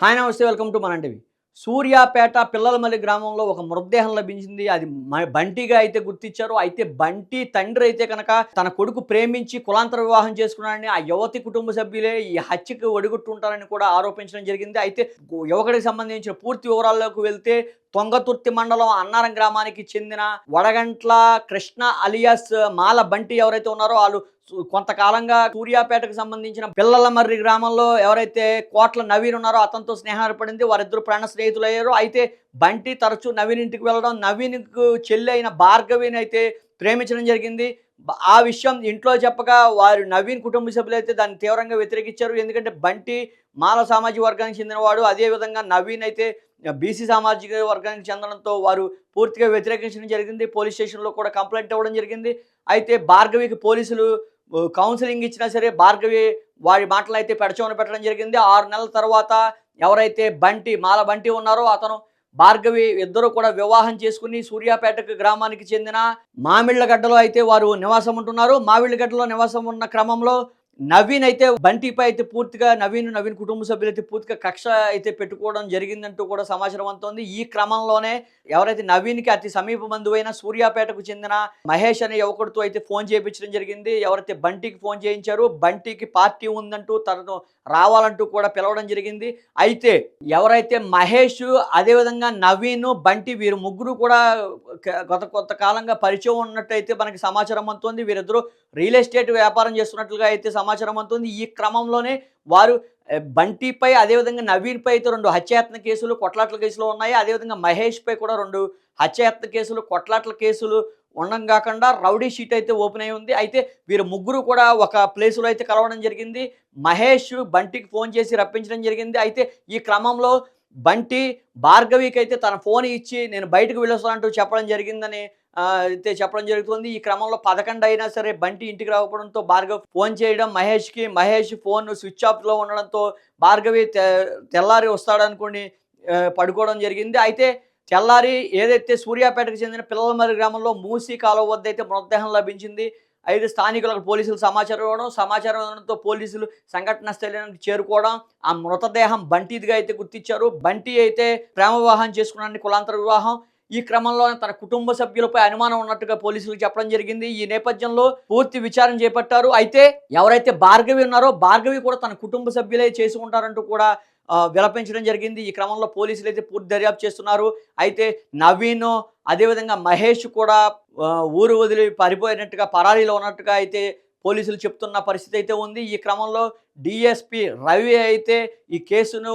Hi నమస్తే welcome to మన TV. Suryapet పిల్లలమల్లి గ్రామంలో ఒక మృతదేహం లభించింది. అది బంటిగా అయితే గుర్తించారు. అయితే బంటి తండ్రి అయితే కనుక తన కొడుకు ప్రేమించి కులాంతర వివాహం చేసుకున్నాడని ఆ యువతి కుటుంబ సభ్యులే ఈ హత్యకు ఒడిగొట్టుంటారని కూడా ఆరోపించడం జరిగింది. అయితే యువకుడికి సంబంధించిన పూర్తి వివరాల్లోకి వెళ్తే తొంగతుర్తి మండలం అన్నారం గ్రామానికి చెందిన వడగంట్ల కృష్ణ అలియాస్ మాల బంటి ఎవరైతే ఉన్నారో వాళ్ళు కొంతకాలంగా సూర్యాపేటకు సంబంధించిన పిల్లలమర్రి గ్రామంలో ఎవరైతే కోట్ల నవీన్ ఉన్నారో అతనితో స్నేహం ఏర్పడింది. వారిద్దరు ప్రాణ స్నేహితులయ్యారు. అయితే బంటి తరచూ నవీన్ ఇంటికి వెళ్ళడం, నవీన్‌కు చెల్లి అయిన భార్గవిని అయితే ప్రేమించడం జరిగింది. ఆ విషయం ఇంట్లో చెప్పగా వారు నవీన్ కుటుంబ సభ్యులైతే దాన్ని తీవ్రంగా వ్యతిరేకించారు. ఎందుకంటే బంటి మాల సామాజిక వర్గానికి చెందినవాడు. అదేవిధంగా నవీన్ అయితే బీసీ సామాజిక వర్గానికి చెందడంతో వారు పూర్తిగా వ్యతిరేకించడం జరిగింది. పోలీస్ స్టేషన్‌లో కూడా కంప్లెయింట్ ఇవ్వడం జరిగింది. అయితే భార్గవికి పోలీసులు కౌన్సెలింగ్ ఇచ్చినా సరే భార్గవి వారి మాటలైతే పెడచెవిన పెట్టడం జరిగింది. 6 నెలల తర్వాత ఎవరైతే మాల బంటి ఉన్నారో అతను భార్గవి ఇద్దరు కూడా వివాహం చేసుకుని సూర్యాపేటకు గ్రామానికి చెందిన మామిళ్ళగడ్డలో అయితే వారు నివాసం ఉంటున్నారు. మామిళ్ళగడ్డలో నివాసం ఉన్న క్రమంలో నవీన్ అయితే బంటిపై అయితే పూర్తిగా నవీన్ కుటుంబ సభ్యులైతే పూర్తిగా కక్ష అయితే పెట్టుకోవడం జరిగిందంటూ కూడా సమాచారం అందుతోంది. ఈ క్రమంలోనే ఎవరైతే నవీన్‌కి అతి సమీప బంధువైన సూర్యాపేటకు చెందిన మహేష్ అనే యువకుడితో అయితే ఫోన్ చేయించడం జరిగింది. ఎవరైతే బంటికి ఫోన్ చేయించారో బంటికి పార్టీ ఉందంటూ తనను రావాలంటూ కూడా పిలవడం జరిగింది. అయితే ఎవరైతే మహేష్ అదేవిధంగా నవీన్, బంటి వీరు ముగ్గురు కూడా కొంత కాలంగా పరిచయం ఉన్నట్టయితే మనకి సమాచారం అందుతోంది. వీరిద్దరూ రియల్ ఎస్టేట్ వ్యాపారం చేస్తున్నట్లుగా అయితే సమాచారం అందుతుంది. ఈ క్రమంలోనే వారు బంటిపై అదేవిధంగా నవీన్‌పై అయితే 2 హత్యాయత్న కేసులు, కొట్లాట్ల కేసులు ఉన్నాయి. అదేవిధంగా మహేష్‌పై కూడా 2 హత్యాయత్న కేసులు, కొట్లాట్ల కేసులు ఉండడం కాకుండా రౌడీ షీట్ అయితే ఓపెన్ అయి ఉంది. అయితే వీరు ముగ్గురు కూడా ఒక ప్లేస్‌లో అయితే కలవడం జరిగింది. మహేష్ బంటికి ఫోన్ చేసి రప్పించడం జరిగింది. అయితే ఈ క్రమంలో బంటి భార్గవికైతే తన ఫోన్ ఇచ్చి నేను బయటకు వెళ్ళొస్తానంటూ చెప్పడం జరిగిందని అయితే చెప్పడం జరుగుతుంది. ఈ క్రమంలో 11 అయినా సరే బంటి ఇంటికి రాకపోవడంతో భార్గవి ఫోన్ చేయడం మహేష్‌కి, మహేష్ ఫోన్ స్విచ్ ఆఫ్‌లో ఉండడంతో భార్గవి తెల్లారి వస్తాడనుకోని పడుకోవడం జరిగింది. అయితే తెల్లారి ఏదైతే సూర్యాపేటకు చెందిన పిల్లలమర్రి గ్రామంలో మూసీ కాలువ వద్ద అయితే మృతదేహం లభించింది. అయితే స్థానికులకు పోలీసులు సమాచారం ఇవ్వడంతో పోలీసులు సంఘటనా స్థలానికి చేరుకోవడం, ఆ మృతదేహం బంటిదిగా అయితే గుర్తించారు. బంటి అయితే ప్రేమ వివాహం చేసుకున్నాడని కులాంతర వివాహం. ఈ క్రమంలోనే తన కుటుంబ సభ్యులపై అనుమానం ఉన్నట్టుగా పోలీసులకు చెప్పడం జరిగింది. ఈ నేపథ్యంలో పూర్తి విచారణ చేపట్టారు. అయితే ఎవరైతే భార్గవి ఉన్నారో భార్గవి కూడా తన కుటుంబ సభ్యులే చేసి ఉంటారంటూ కూడా విలపించడం జరిగింది. ఈ క్రమంలో పోలీసులు అయితే పూర్తి దర్యాప్తు చేస్తున్నారు. అయితే నవీన్ అదేవిధంగా మహేష్ కూడా ఊరు వదిలి పారిపోయినట్టుగా పరారీలో ఉన్నట్టుగా అయితే పోలీసులు చెప్తున్న పరిస్థితి అయితే ఉంది. ఈ క్రమంలో డీఎస్పీ రవి అయితే ఈ కేసును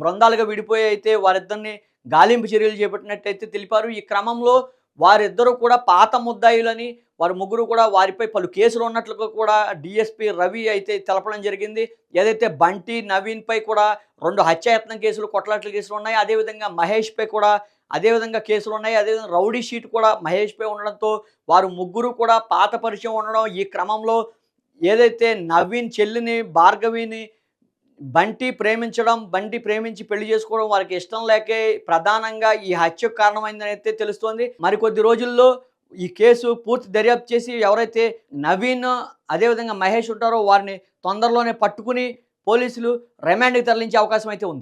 బృందాలుగా విడిపోయి అయితే వారిద్దరిని గాలింపు చర్యలు చేపట్టినట్టయితే తెలిపారు. ఈ క్రమంలో వారిద్దరూ కూడా పాత ముద్దాయిలని వారు ముగ్గురు కూడా వారిపై పలు కేసులు ఉన్నట్లుగా కూడా డీఎస్పీ రవి అయితే తెలపడం జరిగింది. ఏదైతే బంటి, నవీన్‌పై కూడా 2 హత్యాయత్నం కేసులు, కొట్లాట్ల కేసులు ఉన్నాయి. అదేవిధంగా మహేష్‌పై కూడా అదేవిధంగా కేసులు ఉన్నాయి. అదేవిధంగా రౌడీ షీట్ కూడా మహేష్‌పై ఉండడంతో వారు ముగ్గురు కూడా పాత పరిచయం ఉండడం. ఈ క్రమంలో ఏదైతే నవీన్ చెల్లిని భార్గవిని బంటి ప్రేమించి పెళ్లి చేసుకోవడం వారికి ఇష్టం లేకే ప్రధానంగా ఈ హత్యకు కారణమైందని అయితే తెలుస్తోంది. మరికొద్ది రోజుల్లో ఈ కేసు పూర్తి దర్యాప్తు చేసి ఎవరైతే నవీన్ అదేవిధంగా మహేష్ ఉంటారో వారిని తొందరలోనే పట్టుకుని పోలీసులు రిమాండ్‌కి తరలించే అవకాశం అయితే ఉంది.